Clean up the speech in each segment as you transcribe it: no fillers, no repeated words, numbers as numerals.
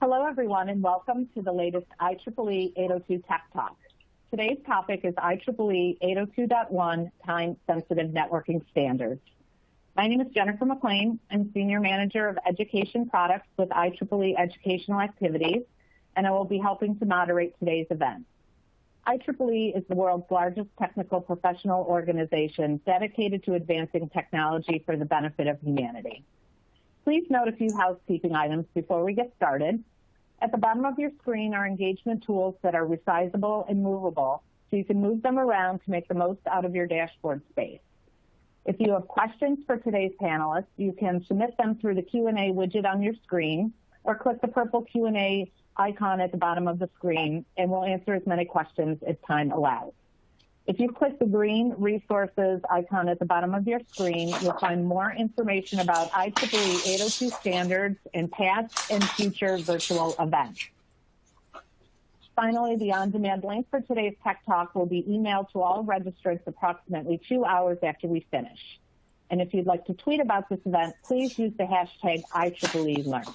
Hello, everyone, and welcome to the latest IEEE 802 Tech Talk. Today's topic is IEEE 802.1 Time-Sensitive Networking Standards. My name is Jennifer McLean. I'm Senior Manager of Education Products with IEEE Educational Activities, and I will be helping to moderate today's event. IEEE is the world's largest technical professional organization dedicated to advancing technology for the benefit of humanity. Please note a few housekeeping items before we get started. At the bottom of your screen are engagement tools that are resizable and movable, so you can move them around to make the most out of your dashboard space. If you have questions for today's panelists, you can submit them through the Q&A widget on your screen, or click the purple Q&A icon at the bottom of the screen, and we'll answer as many questions as time allows. If you click the green resources icon at the bottom of your screen, you'll find more information about IEEE 802 standards and past and future virtual events. Finally, the on-demand link for today's Tech Talk will be emailed to all registrants approximately 2 hours after we finish. And if you'd like to tweet about this event, please use the hashtag IEEELearn.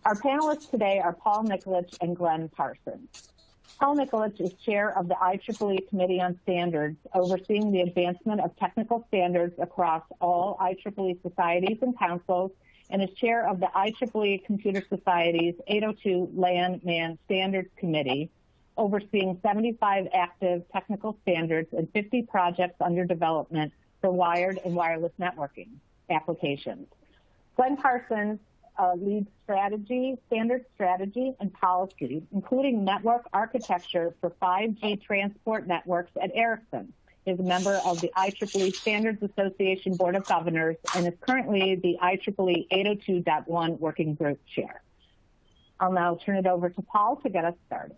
Our panelists today are Paul Nikolic and Glenn Parsons. Paul Nikolic is chair of the IEEE Committee on Standards, overseeing the advancement of technical standards across all IEEE societies and councils, and is chair of the IEEE Computer Society's 802 LAN-MAN Standards Committee, overseeing 75 active technical standards and 50 projects under development for wired and wireless networking applications. Glenn Parsons leads standard strategy and policy, including network architecture for 5G transport networks at Ericsson. He is a member of the IEEE Standards Association Board of Governors and is currently the IEEE 802.1 Working Group Chair. I'll now turn it over to Paul to get us started.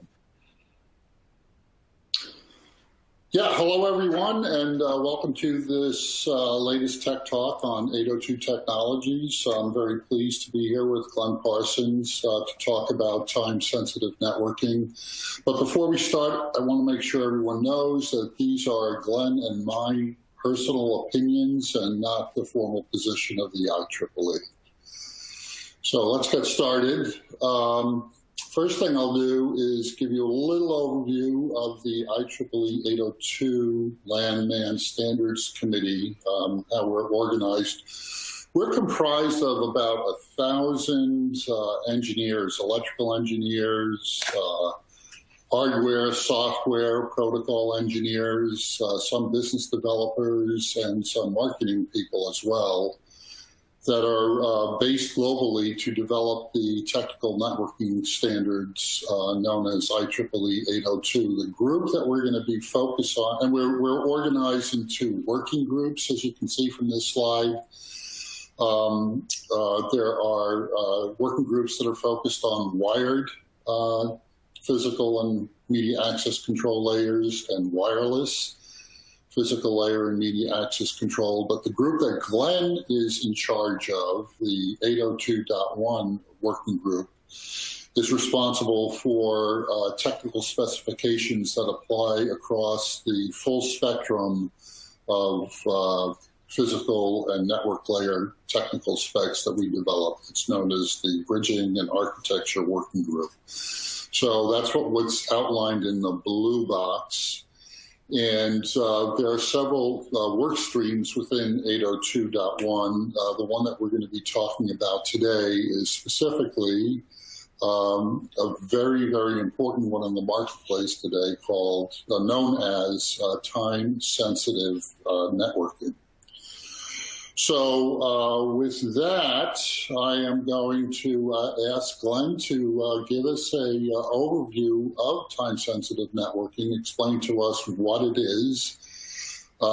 Yeah, hello everyone, and welcome to this latest Tech Talk on 802 Technologies. I'm very pleased to be here with Glenn Parsons to talk about time-sensitive networking. But before we start, I want to make sure everyone knows that these are Glenn and my personal opinions and not the formal position of the IEEE. So let's get started. First thing I'll do is give you a little overview of the IEEE 802 LAN-MAN Standards Committee, how we're organized. We're comprised of about 1,000 engineers, electrical engineers, hardware, software, protocol engineers, some business developers, and some marketing people as well, that are based globally to develop the technical networking standards known as IEEE 802. The group that we're going to be focused on, and we're organized into working groups, as you can see from this slide. There are working groups that are focused on wired physical and media access control layers and wireless physical layer and media access control, but the group that Glenn is in charge of, the 802.1 working group, is responsible for technical specifications that apply across the full spectrum of physical and network layer technical specs that we develop. It's known as the Bridging and Architecture Working Group. So that's what's outlined in the blue box. And there are several work streams within 802.1. The one that we're going to be talking about today is specifically a very, very important one in the marketplace today called, known as time-sensitive networking. So with that, I am going to ask Glenn to give us an overview of time-sensitive networking, explain to us what it is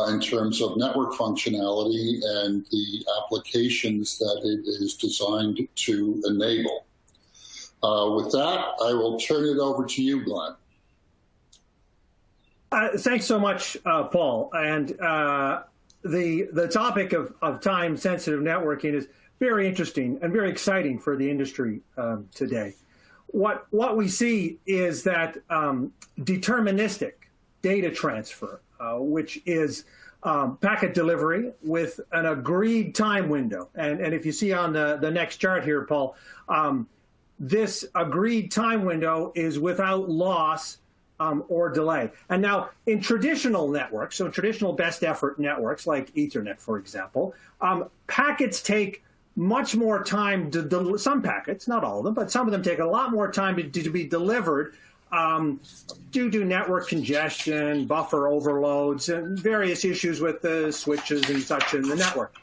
in terms of network functionality and the applications that it is designed to enable. With that, I will turn it over to you, Glenn. Thanks so much, Paul. And the topic of time-sensitive networking is very interesting and very exciting for the industry today. What we see is that deterministic data transfer, which is packet delivery with an agreed time window. And if you see on the next chart here, Paul, this agreed time window is without loss or delay. And now in traditional networks, so traditional best effort networks like Ethernet, for example, packets take much more time to some packets, not all of them, but some of them take a lot more time to be delivered due to network congestion, buffer overloads, and various issues with the switches and such in the network.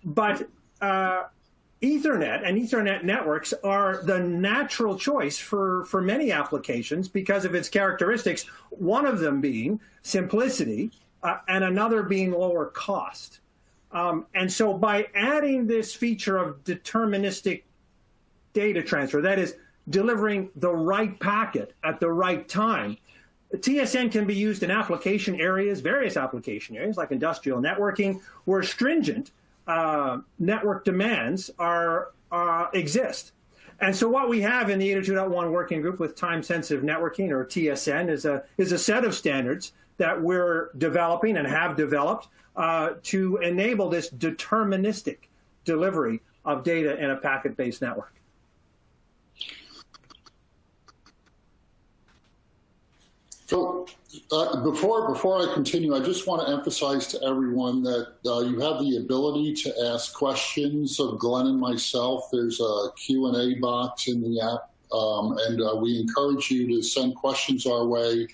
But Ethernet and Ethernet networks are the natural choice for many applications because of its characteristics, one of them being simplicity and another being lower cost. And so by adding this feature of deterministic data transfer, that is, delivering the right packet at the right time, TSN can be used in application areas, various application areas like industrial networking, where stringent network demands exist. And so what we have in the 802.1 working group with time-sensitive networking, or TSN, is a set of standards that we're developing and have developed to enable this deterministic delivery of data in a packet-based network. So before I continue, I just want to emphasize to everyone that you have the ability to ask questions of Glenn and myself. There's a Q&A box in the app, and we encourage you to send questions our way.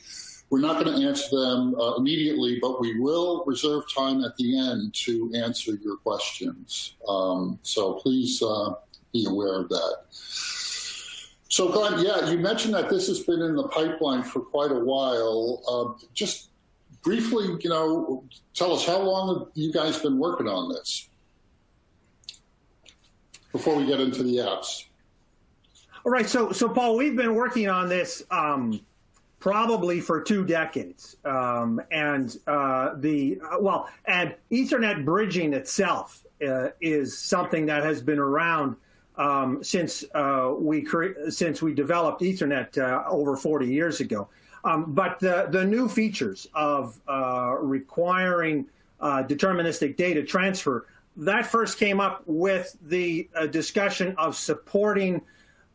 We're not going to answer them immediately, but we will reserve time at the end to answer your questions. So please be aware of that. So Glenn, yeah, you mentioned that this has been in the pipeline for quite a while. Just briefly, tell us, how long have you guys been working on this before we get into the apps? All right, so Paul, we've been working on this probably for 2 decades, and Ethernet bridging itself is something that has been around since we developed Ethernet over 40 years ago. But the new features of requiring deterministic data transfer, that first came up with the discussion of supporting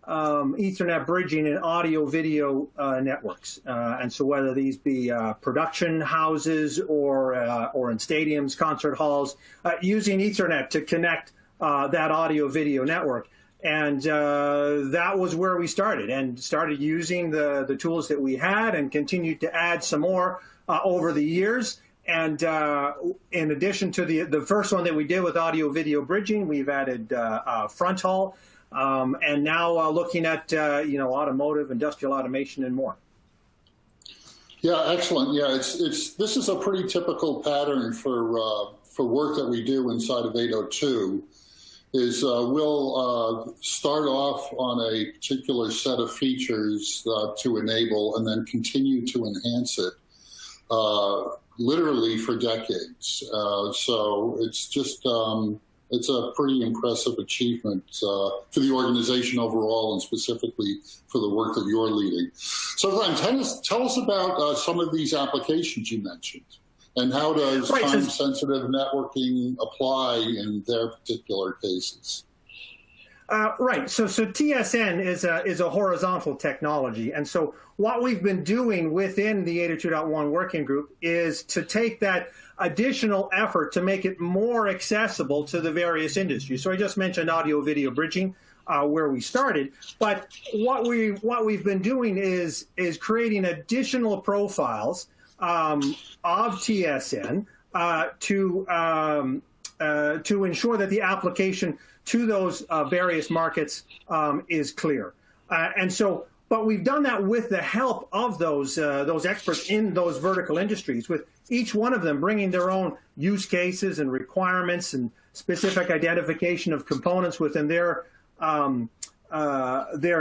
Ethernet bridging in audio-video networks. And so whether these be production houses or in stadiums, concert halls, using Ethernet to connect that audio-video network. And that was where we started using the tools that we had and continued to add some more over the years. And in addition to the first one that we did with audio-video bridging, we've added front haul, and now looking at automotive, industrial automation, and more. Yeah, excellent. Yeah, this is a pretty typical pattern for work that we do inside of 802. Is we'll start off on a particular set of features to enable, and then continue to enhance it, literally for decades. So it's just it's a pretty impressive achievement for the organization overall, and specifically for the work that you're leading. So Glenn, tell us about some of these applications you mentioned, and how does time-sensitive networking apply in their particular cases? Right. So TSN is a horizontal technology, and so what we've been doing within the 802.1 working group is to take that additional effort to make it more accessible to the various industries. So I just mentioned audio-video bridging, where we started, but what we've been doing is creating additional profiles of TSN to ensure that the application to those various markets is clear. But we've done that with the help of those experts in those vertical industries, with each one of them bringing their own use cases and requirements and specific identification of components within their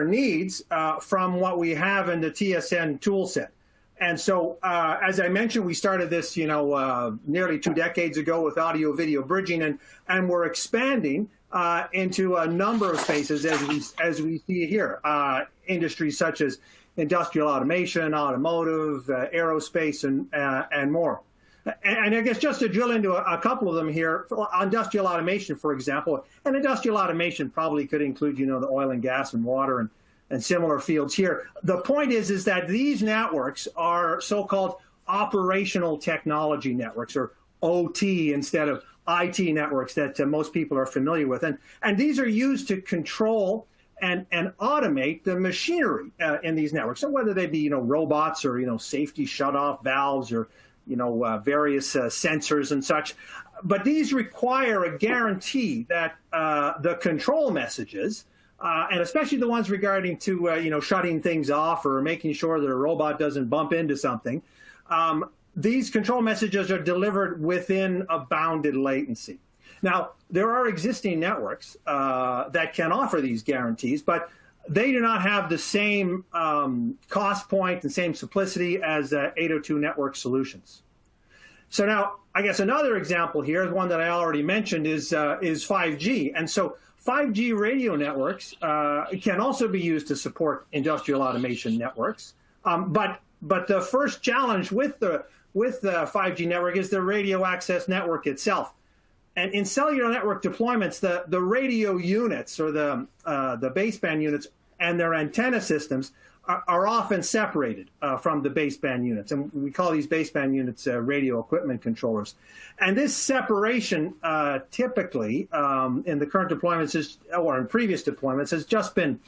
needs from what we have in the TSN tool set. And so, as I mentioned, we started this, nearly 2 decades ago with audio-video bridging, and we're expanding into a number of spaces as we see here. Industries such as industrial automation, automotive, aerospace, and more. And I guess just to drill into a couple of them here, industrial automation, for example, and industrial automation probably could include, the oil and gas and water and similar fields here. The point is that these networks are so-called operational technology networks, or OT instead of IT networks that most people are familiar with. And these are used to control and automate the machinery in these networks. So whether they be, robots or, safety shut-off valves or, various sensors and such. But these require a guarantee that the control messages, and especially the ones regarding to, shutting things off or making sure that a robot doesn't bump into something, these control messages are delivered within a bounded latency. Now, there are existing networks that can offer these guarantees, but they do not have the same cost point and same simplicity as 802 network solutions. So now, I guess another example here, one that I already mentioned, is 5G. And so 5G radio networks can also be used to support industrial automation networks. But the first challenge with the 5G network is the radio access network itself. And in cellular network deployments, the radio units or the baseband units and their antenna systems are often separated from the baseband units. And we call these baseband units radio equipment controllers. And this separation typically in the current deployments or in previous deployments has just been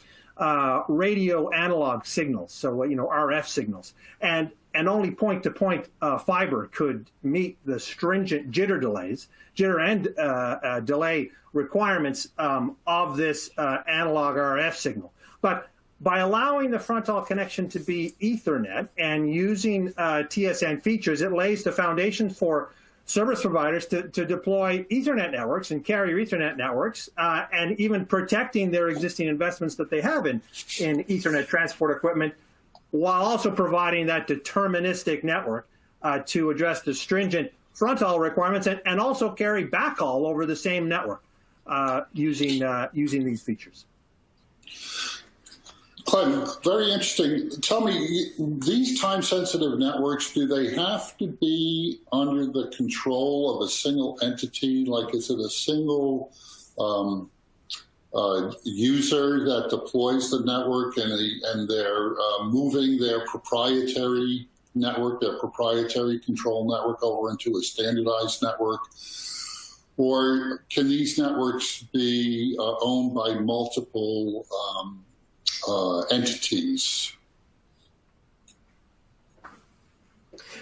radio analog signals, so RF signals, and only point-to-point fiber could meet the stringent jitter and delay requirements of this analog RF signal. But by allowing the fronthaul connection to be Ethernet and using TSN features, it lays the foundation for service providers to deploy Ethernet networks and carrier Ethernet networks, and even protecting their existing investments that they have in Ethernet transport equipment, while also providing that deterministic network to address the stringent fronthaul requirements and also carry backhaul over the same network using these features. Glenn, very interesting. Tell me, these time-sensitive networks, do they have to be under the control of a single entity? Like, is it a single user that deploys the network and they're moving their proprietary network, their proprietary control network over into a standardized network? Or can these networks be owned by multiple entities?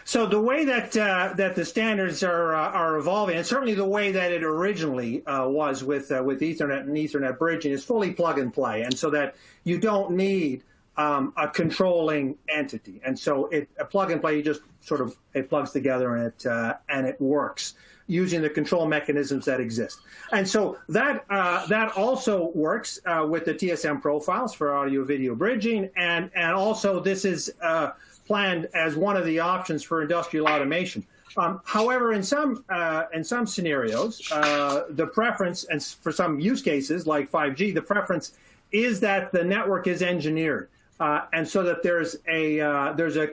So the way that the standards are evolving, and certainly the way that it originally was with Ethernet and Ethernet bridging, is fully plug and play, and so that you don't need a controlling entity. And so a plug and play, you just sort of, it plugs together and it works using the control mechanisms that exist. And so that also works with the TSM profiles for audio-video bridging, and also this is planned as one of the options for industrial automation. However, in some scenarios, the preference, and for some use cases like 5G, the preference is that the network is engineered, and so that there's a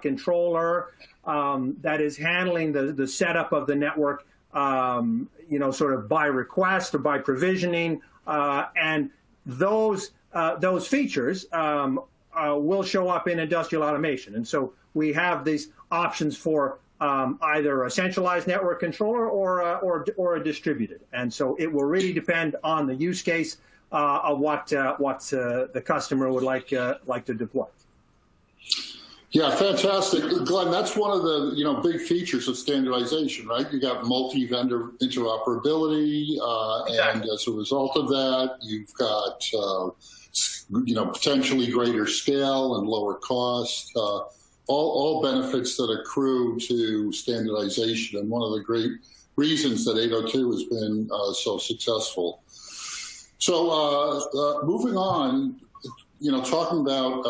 controller that is handling the setup of the network, sort of by request or by provisioning, and those features will show up in industrial automation. And so we have these options for either a centralized network controller or a distributed. And so it will really depend on the use case of what the customer would like to deploy. Yeah, fantastic. Glenn, that's one of the big features of standardization, right? You got multi-vendor interoperability, and as a result of that, you've got potentially greater scale and lower cost, all benefits that accrue to standardization, and one of the great reasons that 802 has been so successful. So moving on, talking about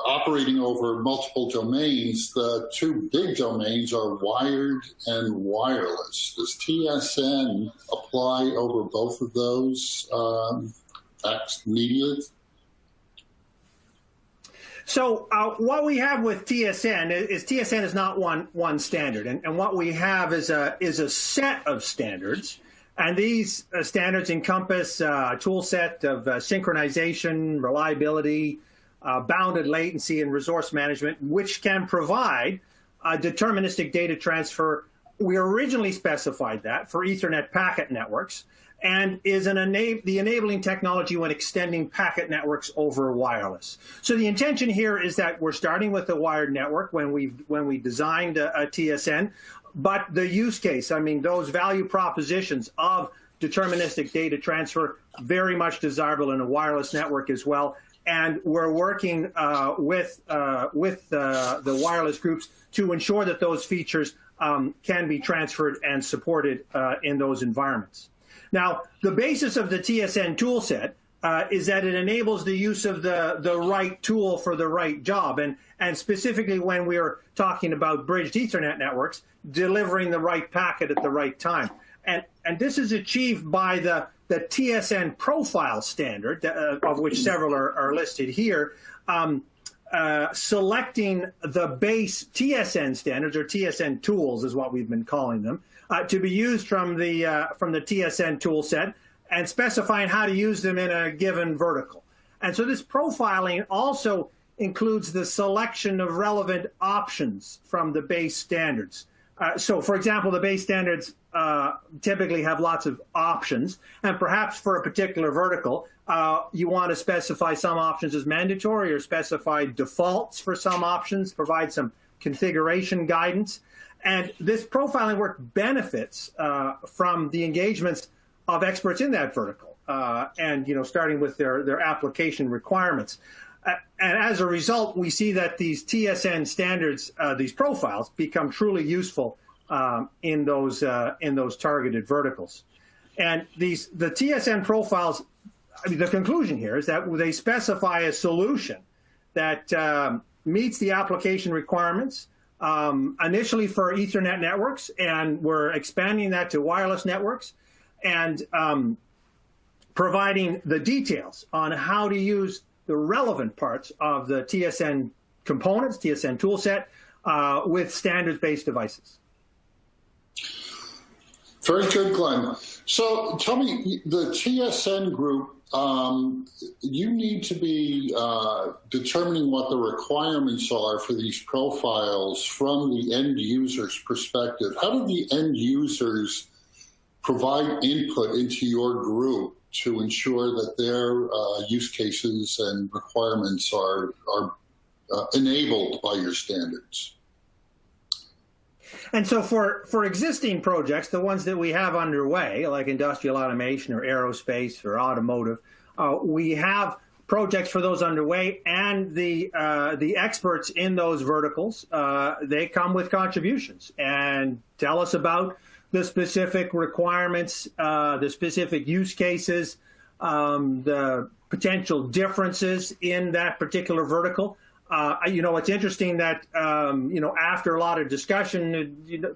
operating over multiple domains, the two big domains are wired and wireless. Does TSN apply over both of those media? So what we have with TSN is TSN is not one standard, and what we have is a set of standards, and these standards encompass a tool set of synchronization, reliability, bounded latency, and resource management, which can provide deterministic data transfer. We originally specified that for Ethernet packet networks, and is the enabling technology when extending packet networks over wireless. So the intention here is that we're starting with a wired network when we designed a TSN, but the use case, I mean, those value propositions of deterministic data transfer, very much desirable in a wireless network as well. And we're working with the wireless groups to ensure that those features can be transferred and supported in those environments. Now, the basis of the TSN toolset is that it enables the use of the right tool for the right job. And specifically when we're talking about bridged Ethernet networks, delivering the right packet at the right time. And this is achieved by the TSN profile standard, of which several are listed here, selecting the base TSN standards, or TSN tools is what we've been calling them, to be used from the TSN tool set, and specifying how to use them in a given vertical. And so this profiling also includes the selection of relevant options from the base standards. So, for example, the base standards typically have lots of options, and perhaps for a particular vertical, you want to specify some options as mandatory, or specify defaults for some options, provide some configuration guidance. And this profiling work benefits from the engagements of experts in that vertical, and starting with their application requirements. And as a result, we see that these TSN standards, these profiles, become truly useful in those targeted verticals. And the TSN profiles, I mean, the conclusion here is that they specify a solution that meets the application requirements, initially for Ethernet networks, and we're expanding that to wireless networks, and providing the details on how to use the relevant parts of the TSN components, TSN toolset, with standards-based devices. Very good, Glenn. So tell me, the TSN group, you need to be determining what the requirements are for these profiles from the end user's perspective. How do the end users provide input into your group to ensure that their use cases and requirements are enabled by your standards? And so for existing projects, the ones that we have underway, like industrial automation or aerospace or automotive, we have projects for those underway, and the experts in those verticals, they come with contributions and tell us about the specific requirements, the specific use cases, the potential differences in that particular vertical. It's interesting that, after a lot of discussion,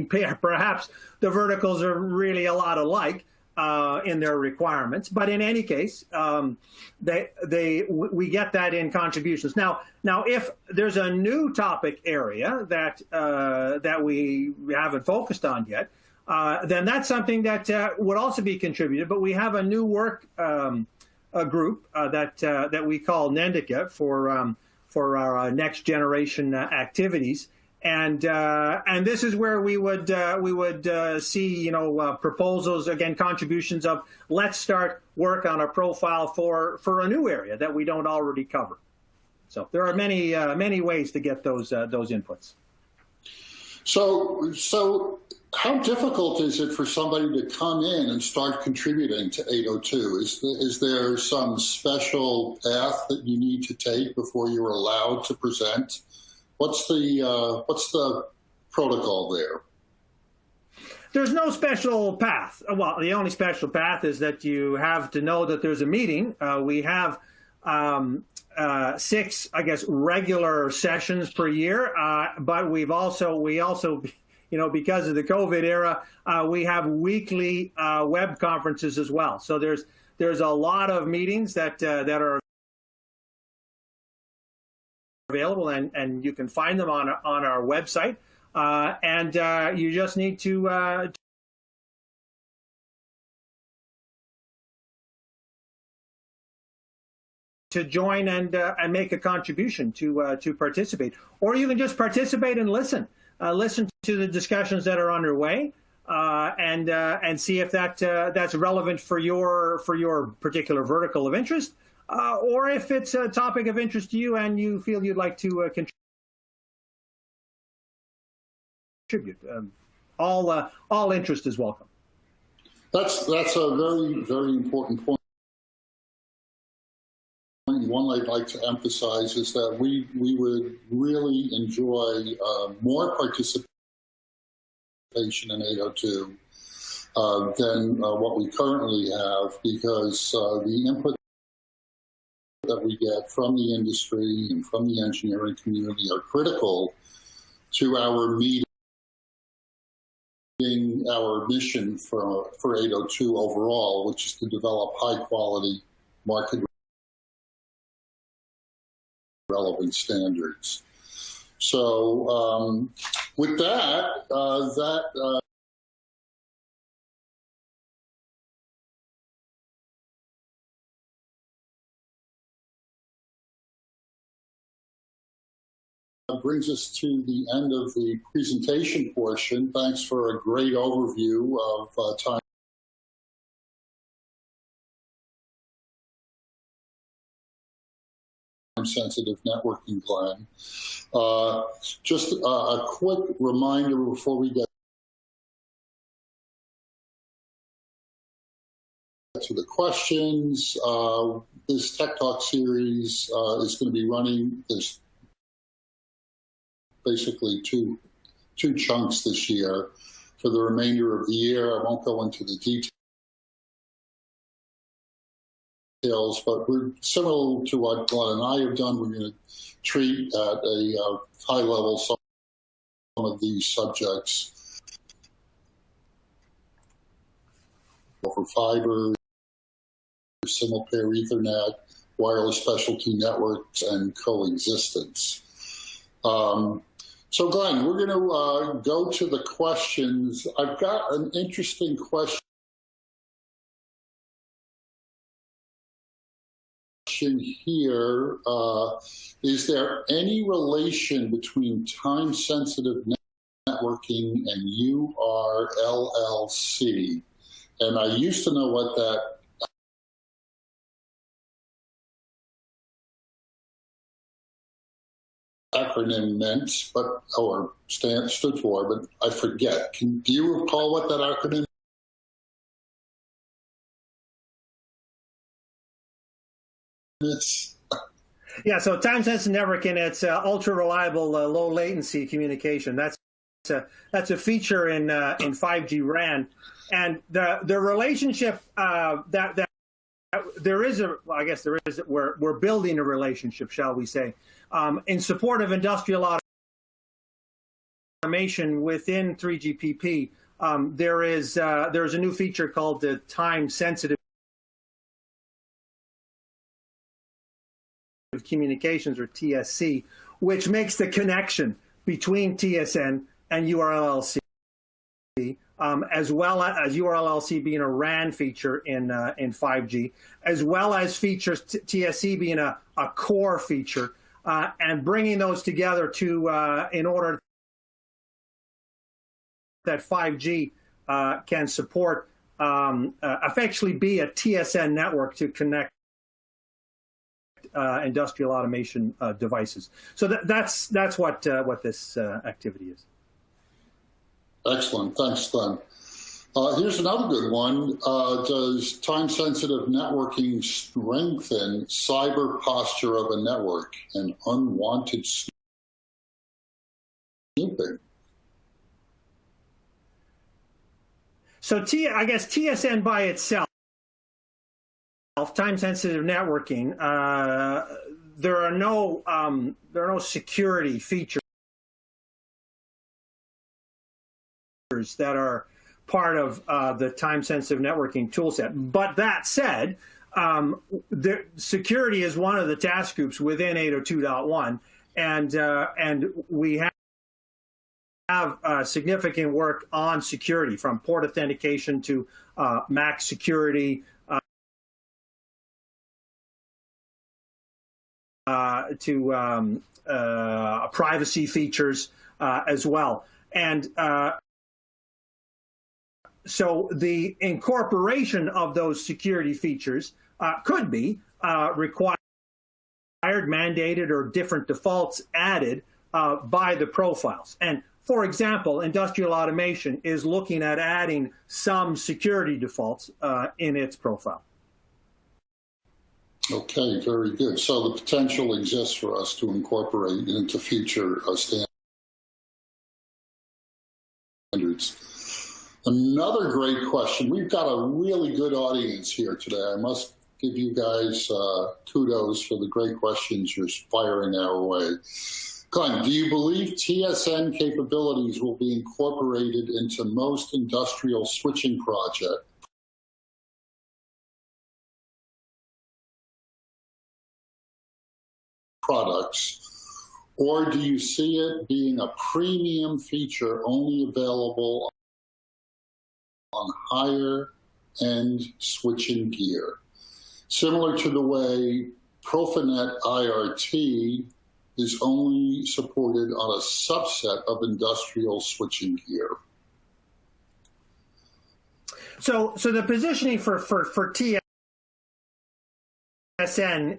perhaps the verticals are really a lot alike in their requirements. But in any case, we get that in contributions. Now, if there's a new topic area that we haven't focused on yet, then that's something that would also be contributed. But we have a new work group that we call NENDICA for our next generation activities, and this is where we would see proposals, again, contributions of, let's start work on a profile for a new area that we don't already cover. So there are many ways to get those inputs. So how difficult is it for somebody to come in and start contributing to 802? Is there some special path that you need to take before you're allowed to present? What's the protocol there? There's no special path. Well, the only special path is that you have to know that there's a meeting. We have 6, I guess, regular sessions per year, but we also, because of the COVID era, we have weekly web conferences as well. So there's a lot of meetings that are available, and you can find them on our website. And you just need to join and make a contribution to participate, or you can just participate and listen to the discussions that are underway, and see if that's relevant for your particular vertical of interest, or if it's a topic of interest to you and you feel you'd like to contribute. All interest is welcome. That's a very, very important point. One I'd like to emphasize is that we would really enjoy more participation in 802 than what we currently have, because the input that we get from the industry and from the engineering community are critical to our meeting our mission for 802 overall, which is to develop high-quality market relevant standards. So with that, brings us to the end of the presentation portion. Thanks for a great overview of time sensitive networking, Glenn. Just a quick reminder before we get to the questions. This Tech Talk series is going to be running. There's basically two chunks this year. For the remainder of the year, I won't go into the details, but we're similar to what Glenn and I have done. We're going to treat at a high level some of these subjects over fiber, single pair Ethernet, wireless specialty networks, and coexistence. So Glenn, we're going to go to the questions. I've got an interesting question here. Is there any relation between time-sensitive networking and URLLC? And I used to know what that acronym meant, or stood for, but I forget. Do you recall what that acronym is? Yeah, so time-sensitive networking, it's ultra-reliable, low-latency communication. That's a feature in 5G RAN, and the relationship that there is we're building a relationship, shall we say, in support of industrial automation within 3GPP. There's a new feature called the time-sensitive communications, or TSC, which makes the connection between TSN and URLLC, as well as URLLC being a RAN feature in 5G, as well as features TSC being a core feature, and bringing those together to in order that 5G can support effectively be a TSN network to connect industrial automation devices. So that's what this activity is. Excellent. Thanks, Glenn. Here's another good one. Does time-sensitive networking strengthen cyber posture of a network and unwanted snooping? So I guess TSN by itself, time-sensitive networking, there are no security features that are part of the time-sensitive networking toolset. But that said, security is one of the task groups within 802.1, and we have significant work on security, from port authentication to MAC security, to privacy features as well. And so the incorporation of those security features could be required, mandated, or different defaults added by the profiles. And for example, industrial automation is looking at adding some security defaults in its profile. Okay, very good. So the potential exists for us to incorporate into future standards. Another great question. We've got a really good audience here today. I must give you guys kudos for the great questions you're firing our way. Glenn, do you believe TSN capabilities will be incorporated into most industrial switching products, or do you see it being a premium feature only available on higher-end switching gear, similar to the way Profinet IRT is only supported on a subset of industrial switching gear? So the positioning for TSN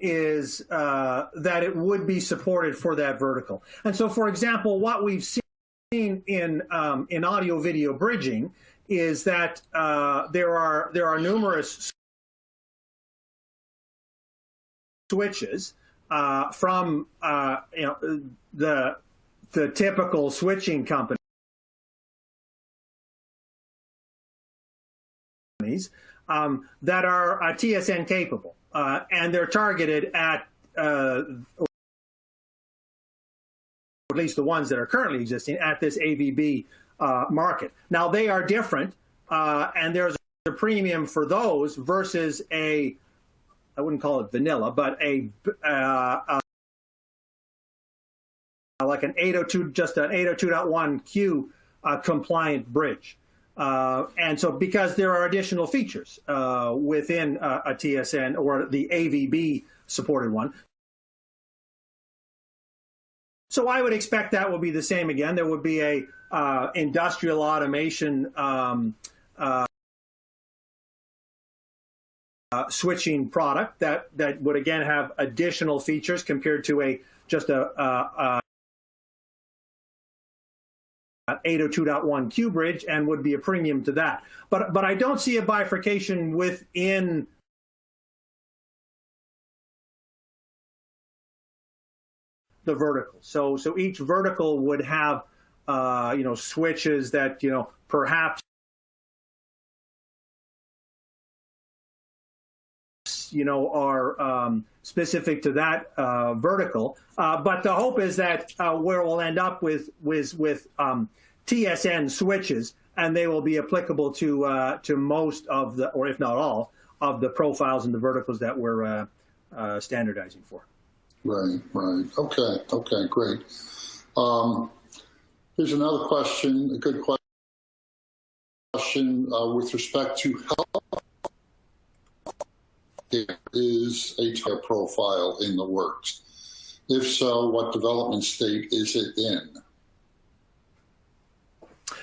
is that it would be supported for that vertical. And so, for example, what we've seen in audio-video bridging is that there are numerous switches from the typical switching companies that are TSN capable, and they're targeted at or at least the ones that are currently existing at this AVB market. Now they are different, and there's a premium for those versus a, I wouldn't call it vanilla, but a like an 802, just an 802.1Q compliant bridge. And so because there are additional features within a TSN or the AVB supported one. So I would expect that will be the same again. There would be a industrial automation switching product that would again have additional features compared to just a 802.1Q bridge, and would be a premium to that. But I don't see a bifurcation within the vertical. So each vertical would have switches that perhaps are specific to that vertical. But the hope is that where we'll end up with TSN switches, and they will be applicable to most of the, or if not all, of the profiles and the verticals that we're standardizing for. Right. Okay, great. Here's another question, a good question with respect to health. There is a type profile in the works. If so, what development state is it in?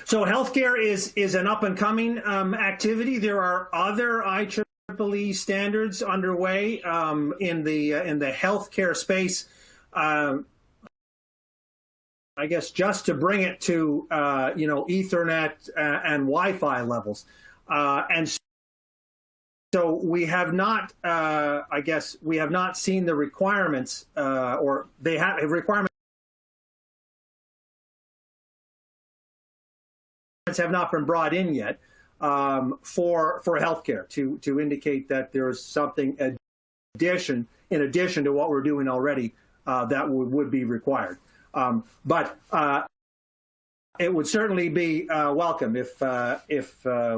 So healthcare is an up-and-coming activity. There are other IEEE standards underway in the healthcare space. I guess just to bring it to Ethernet and Wi-Fi levels, and so we have not. I guess we have not seen the requirements, or they have requirements have not been brought in yet for healthcare to indicate that there is something in addition to what we're doing already that would be required. But it would certainly be welcome if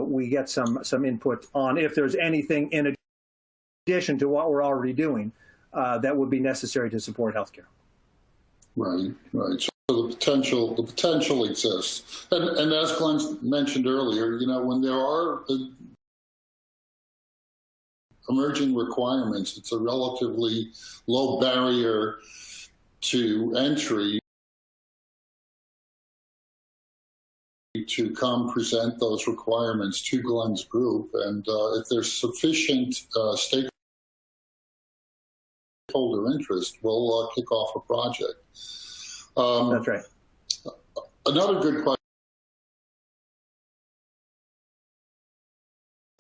we get some input on if there's anything in addition to what we're already doing that would be necessary to support healthcare. Right, right. So the potential exists. And as Glenn mentioned earlier, when there are emerging requirements, it's a relatively low barrier to entry to come present those requirements to Glenn's group. And if there's sufficient stakeholder interest, we'll kick off a project. That's right. Another good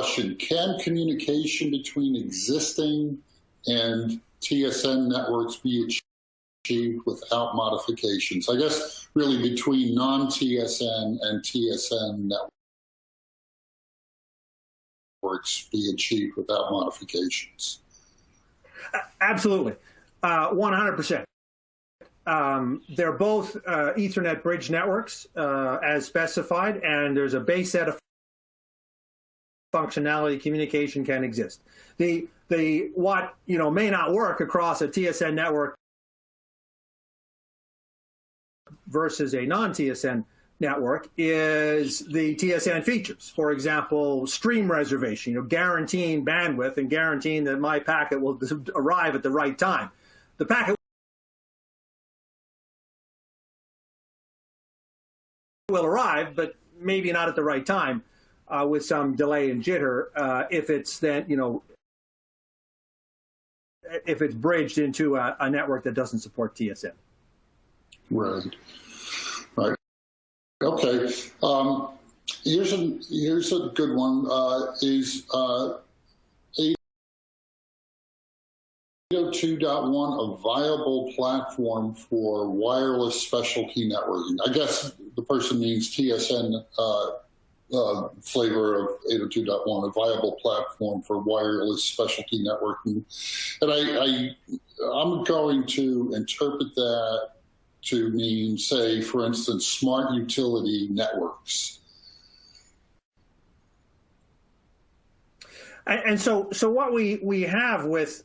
question, can communication between existing and TSN networks be achieved without modifications? I guess really between non-TSN and TSN networks be achieved without modifications? Absolutely, 100%. They're both Ethernet bridge networks as specified, and there's a base set of functionality communication can exist. What may not work across a TSN network versus a non-TSN network is the TSN features. For example, stream reservation, guaranteeing bandwidth and guaranteeing that my packet will arrive at the right time. The packet will arrive, but maybe not at the right time, with some delay and jitter if it's then, if it's bridged into a network that doesn't support TSN. Right. Right. Okay. Here's a good one. Is 802.1 a viable platform for wireless specialty networking? I guess the person means TSN flavor of 802.1, a viable platform for wireless specialty networking. And I'm going to interpret that to mean, say, for instance, smart utility networks. And so what we have with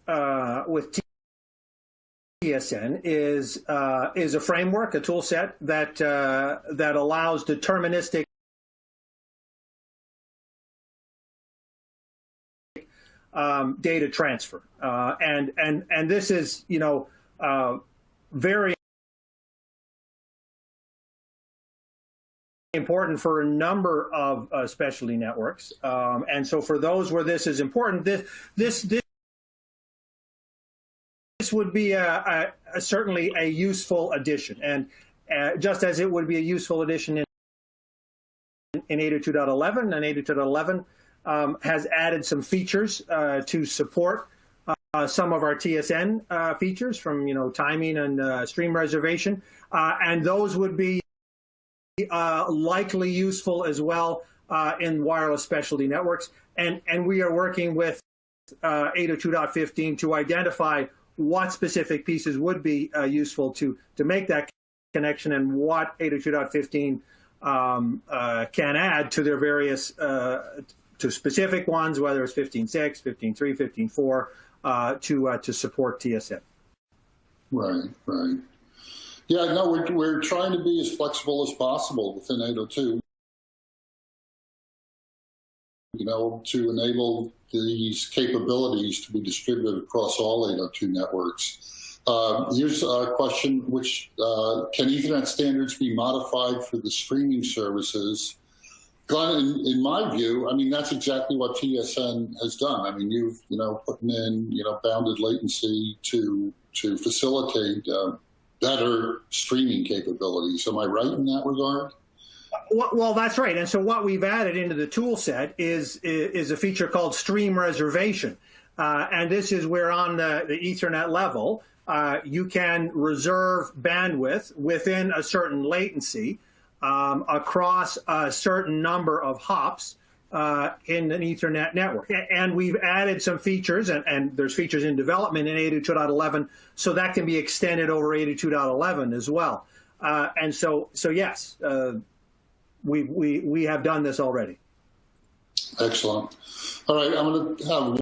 TSN is a framework, a tool set that allows deterministic data transfer, and this is very important for a number of specialty networks, and so for those where this is important, this would be certainly a useful addition, and just as it would be a useful addition in 802.11, and 802.11 has added some features to support some of our TSN features from timing and stream reservation, and those would be likely useful as well in wireless specialty networks. And we are working with 802.15 to identify what specific pieces would be useful to make that connection, and what 802.15 can add to their various to specific ones, whether it's 15.6, 15.3, 15.4, to support TSN. Right, right. Yeah, no, we're trying to be as flexible as possible within 802, to enable these capabilities to be distributed across all 802 networks. Here's a question, which can Ethernet standards be modified for the streaming services? Glenn, in my view, I mean, that's exactly what TSN has done. I mean, you've, putting in, bounded latency to facilitate better streaming capabilities. Am I right in that regard? Well, that's right. And so what we've added into the tool set is a feature called stream reservation. And this is where on the Ethernet level, you can reserve bandwidth within a certain latency across a certain number of hops in an Ethernet network. And we've added some features, and there's features in development in 802.11, so that can be extended over 802.11 as well. And so yes, we have done this already. Excellent. All right, I'm going to have